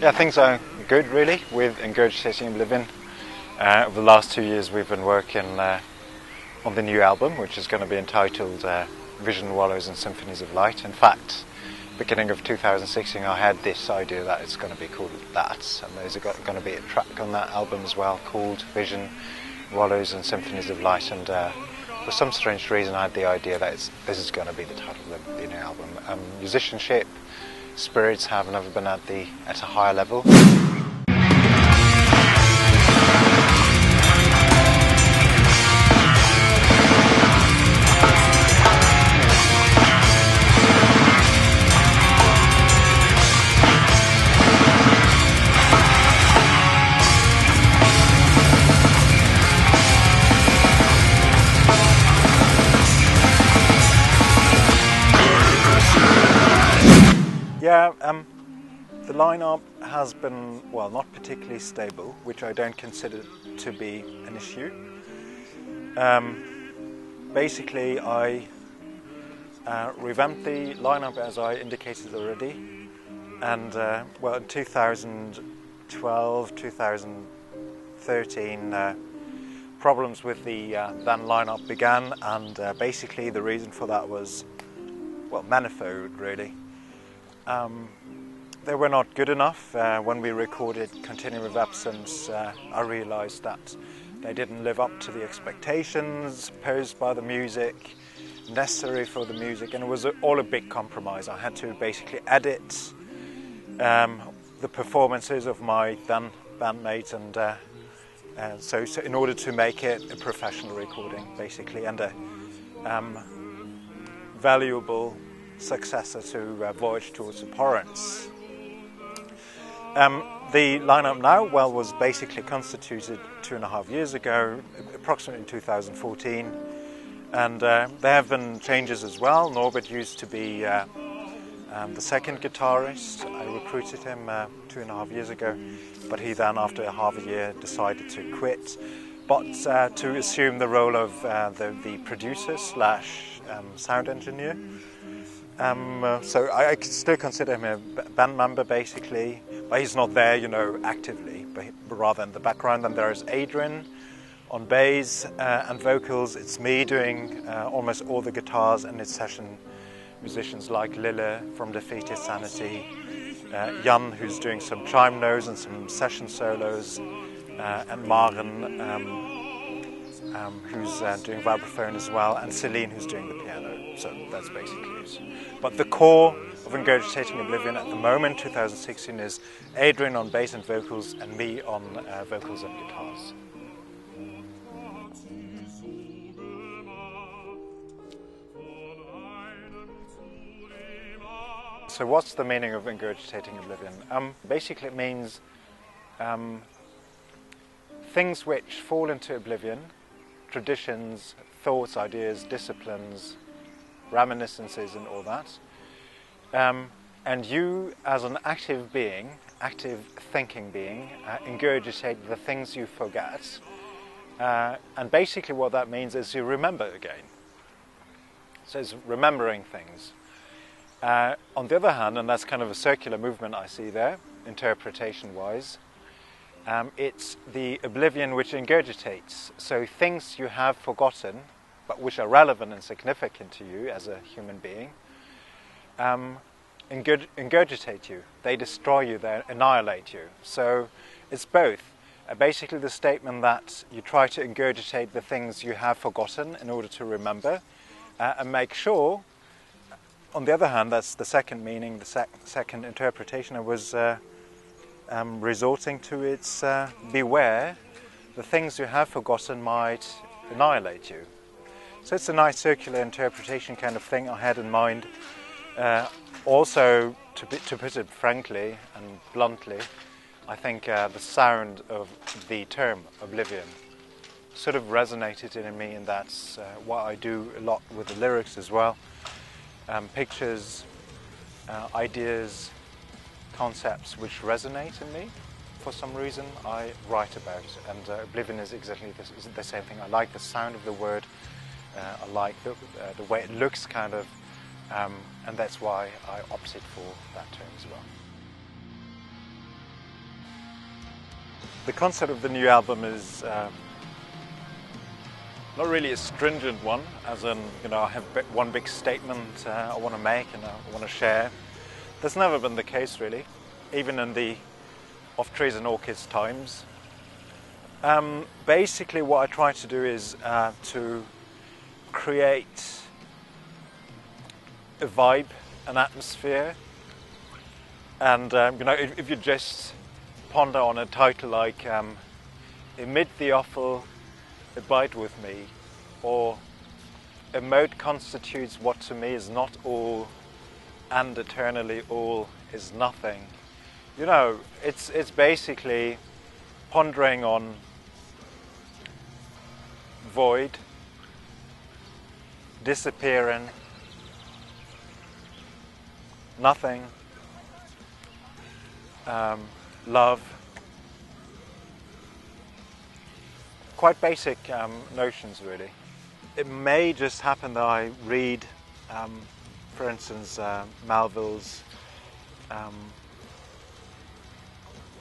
Yeah, things are good really with Ingurgitating Oblivion. Over the last 2 years we've been working on the new album, which is going to be entitled Vision, Wallows and Symphonies of Light. In fact, beginning of 2016 I had this idea that it's going to be called that, and there's going to be a track on that album as well called Vision, Wallows and Symphonies of Light, and for some strange reason I had the idea that this is going to be the title of the new album. Musicianship, spirits have never been at a higher level. Yeah, the lineup has been, well, not particularly stable, which I don't consider to be an issue. Basically, I revamped the lineup as I indicated already, and well, in 2012, 2013, problems with the then lineup began, and basically the reason for that was, well, manifold really. They were not good enough. When we recorded Continuum of Absence, I realized that they didn't live up to the expectations posed by the music, necessary for the music, and it was all a big compromise. I had to basically edit the performances of my then bandmates, and so in order to make it a professional recording, basically, and a valuable successor to Voyage Towards Abhorrence. The lineup now, well, was basically constituted 2.5 years ago, approximately in 2014, and there have been changes as well. Norbert used to be the second guitarist. I recruited him 2.5 years ago, but he then, after half a year, decided to quit, but to assume the role of the producer slash sound engineer. So I still consider him a band member basically, but he's not there, actively, but rather in the background. And there's Adrian on bass and vocals. It's me doing almost all the guitars, and it's session musicians like Lille from Defeated Sanity, Jan, who's doing some chime notes and some session solos, and Maren, who's doing vibraphone as well, and Celine, who's doing the piano. So that's basically it. But the core of Ingurgitating Oblivion at the moment, 2016, is Adrian on bass and vocals, and me on vocals and guitars. So what's the meaning of Ingurgitating Oblivion? Basically it means things which fall into oblivion, traditions, thoughts, ideas, disciplines, reminiscences and all that. And you, as an active being, active thinking being, ingurgitate the things you forget. And basically what that means is you remember again. So it's remembering things. On the other hand, and that's kind of a circular movement I see there, interpretation-wise, it's the oblivion which ingurgitates. So things you have forgotten, but which are relevant and significant to you as a human being, ingurgitate you. They destroy you, they annihilate you. So it's both. Basically the statement that you try to ingurgitate the things you have forgotten in order to remember, and make sure, on the other hand, that's the second meaning, the second interpretation I was resorting to. It's beware, the things you have forgotten might annihilate you. So it's a nice circular interpretation kind of thing I had in mind. Also, to put it frankly and bluntly, I think the sound of the term oblivion sort of resonated in me, and that's what I do a lot with the lyrics as well. Pictures, ideas, concepts which resonate in me for some reason, I write about, and oblivion is exactly the same thing. I like the sound of the word. I like the way it looks, kind of, and that's why I opted for that term as well. The concept of the new album is not really a stringent one, as in, I have one big statement I want to make and I want to share. That's never been the case, really, even in the Of Trees and Orchids times. Basically, what I try to do is to create a vibe, an atmosphere, and if you just ponder on a title like "Amid the Offal, Abide with Me," or "A mode constitutes what to me is not all, and eternally all is nothing." It's basically pondering on void, disappearing, nothing, love. Quite basic notions, really. It may just happen that I read, for instance, Melville's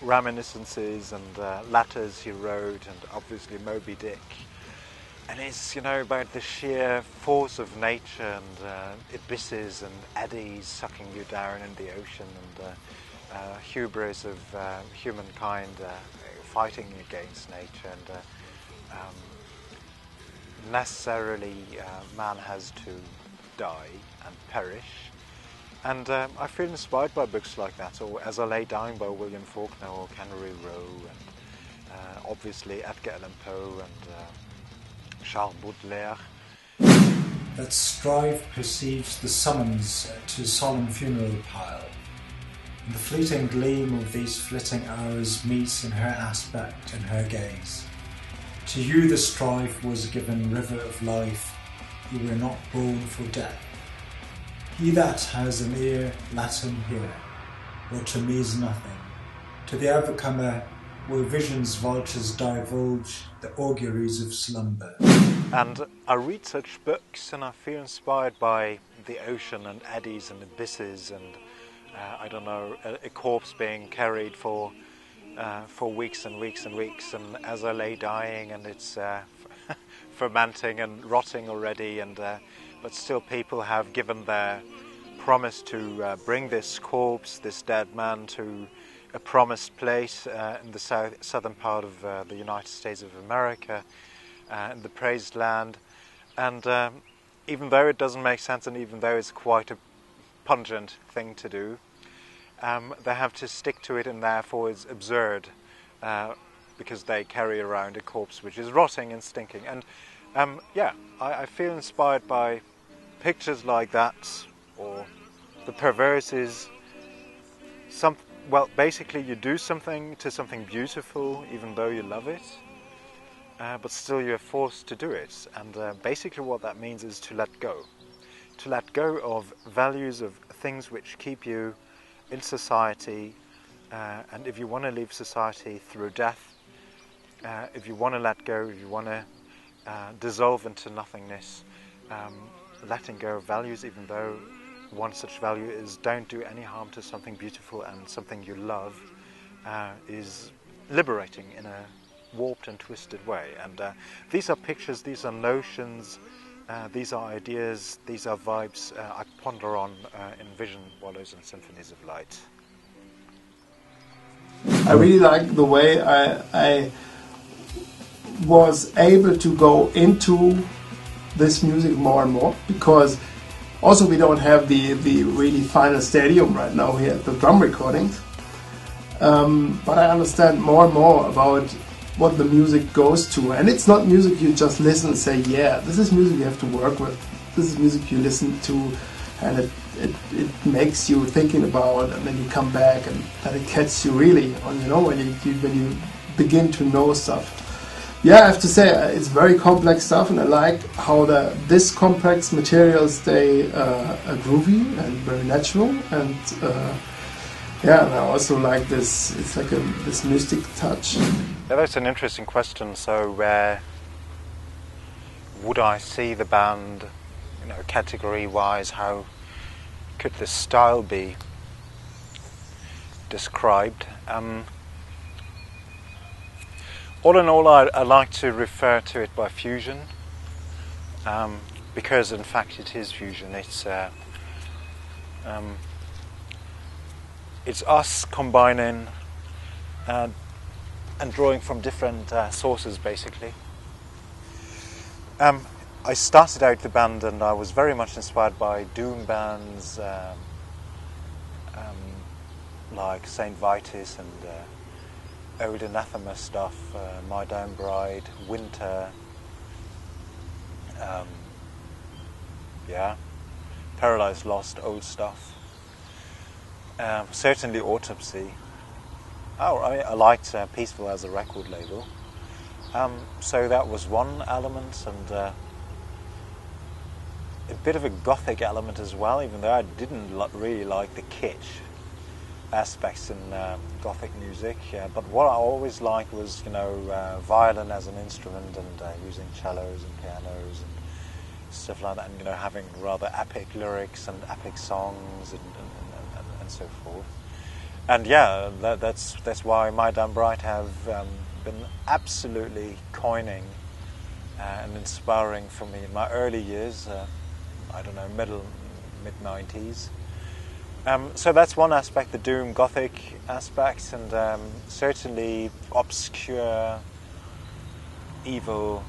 reminiscences and letters he wrote, and obviously Moby Dick. And it's, about the sheer force of nature and abysses and eddies sucking you down in the ocean, and hubris of humankind fighting against nature, and necessarily man has to die and perish. And I feel inspired by books like that, or As I Lay Dying by William Faulkner, or Cannery Row, and obviously Edgar Allan Poe and Charles Baudelaire. That strife perceives the summons to solemn funeral pile, and the fleeting gleam of these flitting hours meets in her aspect and her gaze. To you the strife was given river of life, you were not born for death. He that has an ear, let him hear. What to me is nothing. To the overcomer, where vision's vultures divulge the auguries of slumber. And I read such books and I feel inspired by the ocean and eddies and abysses and, a corpse being carried for weeks and weeks and weeks, and as I lay dying and it's fermenting and rotting already, and but still people have given their promise to bring this corpse, this dead man, to a promised place in the southern part of the United States of America, in the Praised Land. And even though it doesn't make sense, and even though it's quite a pungent thing to do, they have to stick to it, and therefore it's absurd because they carry around a corpse which is rotting and stinking. And I feel inspired by pictures like that, or the perverse is basically you do something to something beautiful even though you love it, but still you're forced to do it. And basically what that means is to let go of values, of things which keep you in society, and if you want to leave society through death, if you want to let go, if you want to dissolve into nothingness, letting go of values, even though one such value is don't do any harm to something beautiful and something you love, is liberating in a warped and twisted way. And these are pictures, these are notions, these are ideas, these are vibes I ponder on in Vision, Wallows and Symphonies of Light. I really like the way I was able to go into this music more and more, because also we don't have the really final stadium right now here at the drum recordings, but I understand more and more about what the music goes to, and it's not music you just listen and say, yeah, this is music you have to work with, this is music you listen to, and it makes you thinking about, and then you come back and then it gets you really on, when you begin to know stuff. Yeah, I have to say it's very complex stuff, and I like how this complex materials stay groovy and very natural, and and I also like this. It's like this mystic touch. Yeah, that's an interesting question. So, would I see the band, category-wise? How could this style be described? All in all, I like to refer to it by fusion, because in fact it is fusion. It's us combining and drawing from different sources, basically. I started out the band and I was very much inspired by doom bands like Saint Vitus and old Anathema stuff, My Down Bride, Winter, Paradise Lost, old stuff. Certainly Autopsy. I liked Peaceful as a record label. So that was one element, and a bit of a gothic element as well, even though I didn't really like the kitsch aspects in gothic music. But what I always liked was, violin as an instrument, and using cellos and pianos and stuff like that, and having rather epic lyrics and epic songs and so forth. And that's why My Damn Bright have been absolutely coining and inspiring for me in my early years. Mid-90s. So that's one aspect, the doom gothic aspect, and certainly obscure, evil,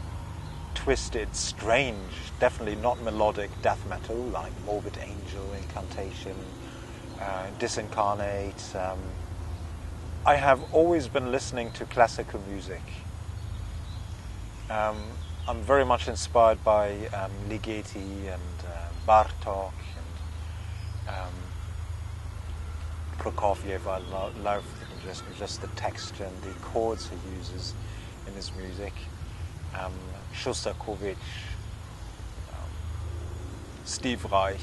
twisted, strange, definitely not melodic death metal like Morbid Angel, Incantation, Disincarnate. I have always been listening to classical music. I'm very much inspired by Ligeti and Bartók and Prokofiev. I love just the texture and the chords he uses in his music. Shostakovich, Steve Reich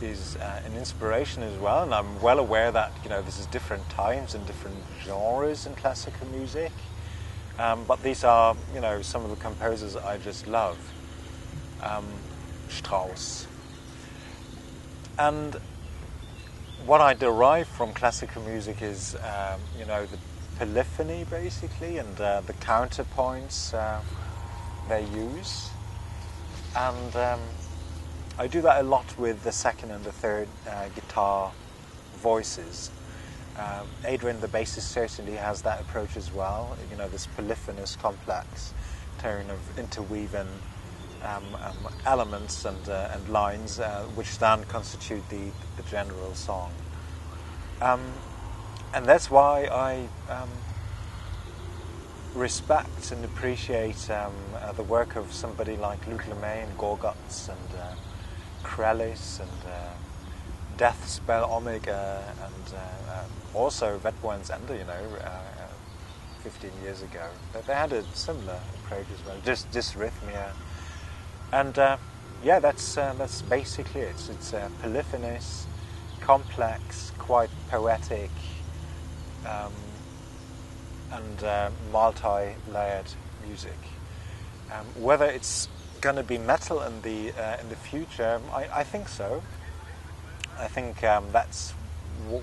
is an inspiration as well, and I'm well aware that this is different times and different genres in classical music. But these are, some of the composers I just love. Strauss. And what I derive from classical music is, the polyphony, basically, and the counterpoints they use. And I do that a lot with the second and the third guitar voices. Adrian, the bassist, certainly has that approach as well. This polyphonous, complex tone of interweaving elements and lines, which then constitute the general song. And that's why I respect and appreciate the work of somebody like Luc Lemay and Gorguts and Krellis and Deathspell Omega and also Vetboen's Ender, 15 years ago. They had a similar approach as well, just dysrhythmia. And that's basically it. It's polyphonous, complex, quite poetic, and multi-layered music. Whether it's going to be metal in the future, I think so. I think that's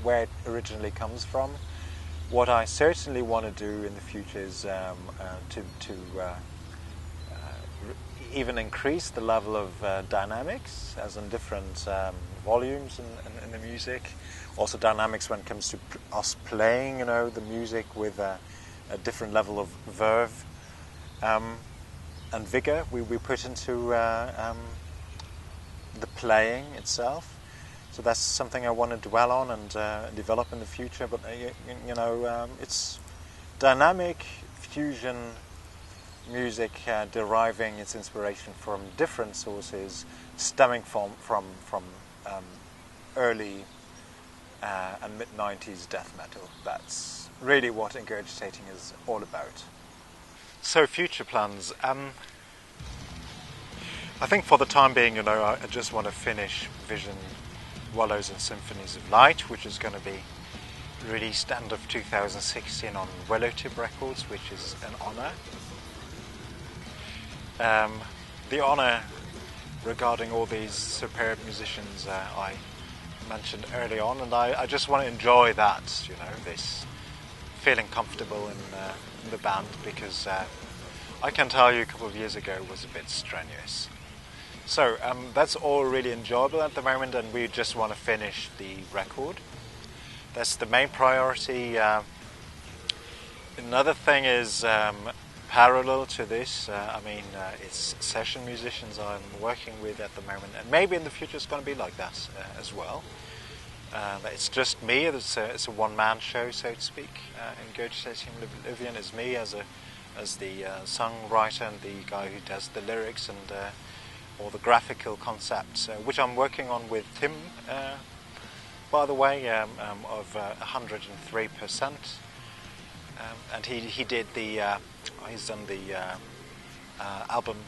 where it originally comes from. What I certainly want to do in the future is to even increase the level of dynamics, as in different volumes in the music. Also dynamics when it comes to us playing, the music with a different level of verve and vigor we put into the playing itself. So that's something I want to dwell on and develop in the future. But it's dynamic fusion music, deriving its inspiration from different sources, stemming from early and mid-90s death metal. That's really what Ingurgitating is all about. So future plans. I think for the time being, I just want to finish Vision, Wallows and Symphonies of Light, which is going to be released end of 2016 on Willowtip Records, which is an honour. The honour regarding all these superb musicians I mentioned early on, and I just want to enjoy that, this feeling comfortable in the band, because I can tell you a couple of years ago it was a bit strenuous. So that's all really enjoyable at the moment, and we just want to finish the record. That's the main priority. Another thing is parallel to this, it's session musicians I'm working with at the moment, and maybe in the future it's going to be like that as well. It's just me, it's a one-man show, so to speak. Ingurgitating Oblivion is me as the songwriter and the guy who does the lyrics and all the graphical concepts, which I'm working on with Tim, by the way, of 103%. And he did he's done the album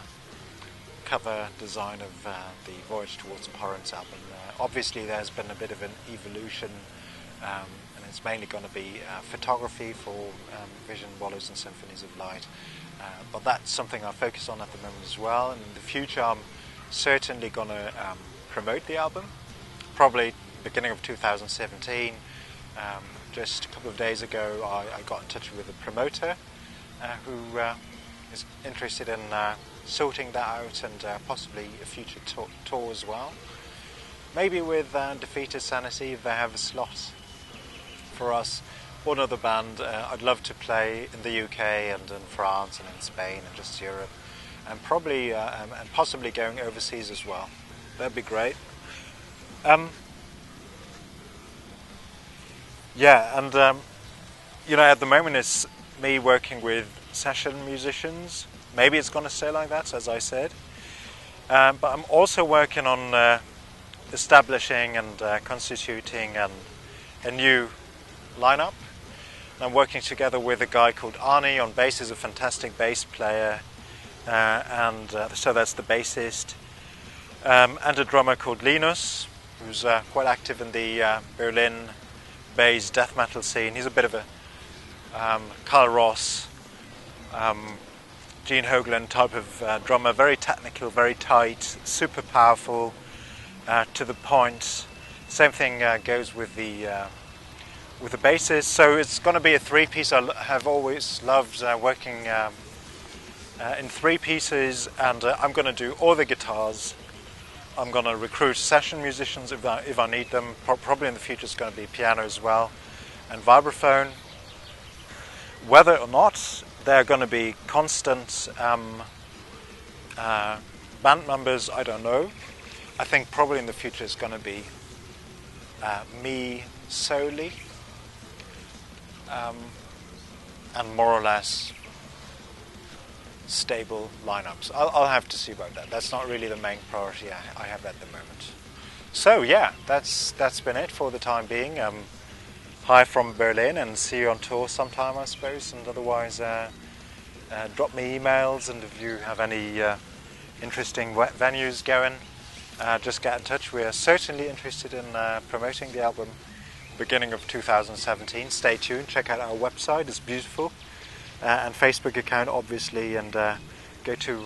cover design of the Voyage Towards Abhorrence album. Obviously there's been a bit of an evolution, and it's mainly going to be photography for Vision, Wallows and Symphonies of Light. But that's something I focus on at the moment as well. And in the future I'm certainly going to promote the album, probably beginning of 2017. Just a couple of days ago I got in touch with a promoter who is interested in sorting that out, and possibly a future tour as well. Maybe with Defeated Sanity, if they have a slot for us, or another band. I'd love to play in the UK and in France and in Spain and just Europe, and probably and possibly going overseas as well. That'd be great. Yeah, and at the moment it's me working with session musicians. Maybe it's going to stay like that, as I said. But I'm also working on establishing and constituting a new lineup. I'm working together with a guy called Arnie on bass. He's a fantastic bass player, so that's the bassist, and a drummer called Linus, who's quite active in the Berlin bass death metal scene. He's a bit of a Carl Ross, Gene Hoglan type of drummer, very technical, very tight, super powerful, to the point. Same thing goes with the bassist. So it's going to be a three-piece. I have always loved working in three pieces, and I'm going to do all the guitars. I'm going to recruit session musicians if I need them. Probably in the future it's going to be piano as well, and vibraphone. Whether or not they're going to be constant band members, I don't know. I think probably in the future it's going to be me solely, and more or less stable lineups. I'll have to see about that. That's not really the main priority I have at the moment. So yeah, that's been it for the time being. Hi from Berlin, and see you on tour sometime, I suppose. And otherwise, drop me emails, and if you have any interesting venues going, just get in touch. We are certainly interested in promoting the album beginning of 2017. Stay tuned, check out our website, it's beautiful, and Facebook account obviously, and go to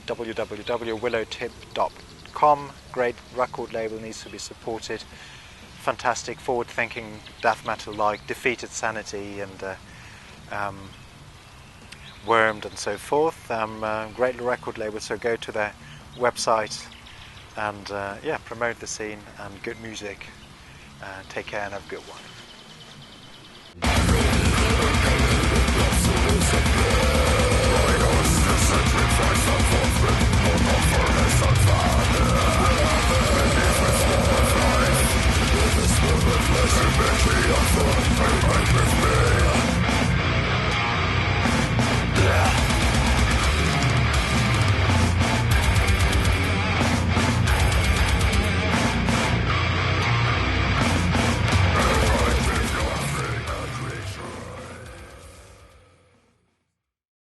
www.willowtip.com. Great record label, needs to be supported. Fantastic forward-thinking death metal like Defeated Sanity and Wormed and so forth. Great record label, so go to their website and promote the scene and good music. Take care and have a good one.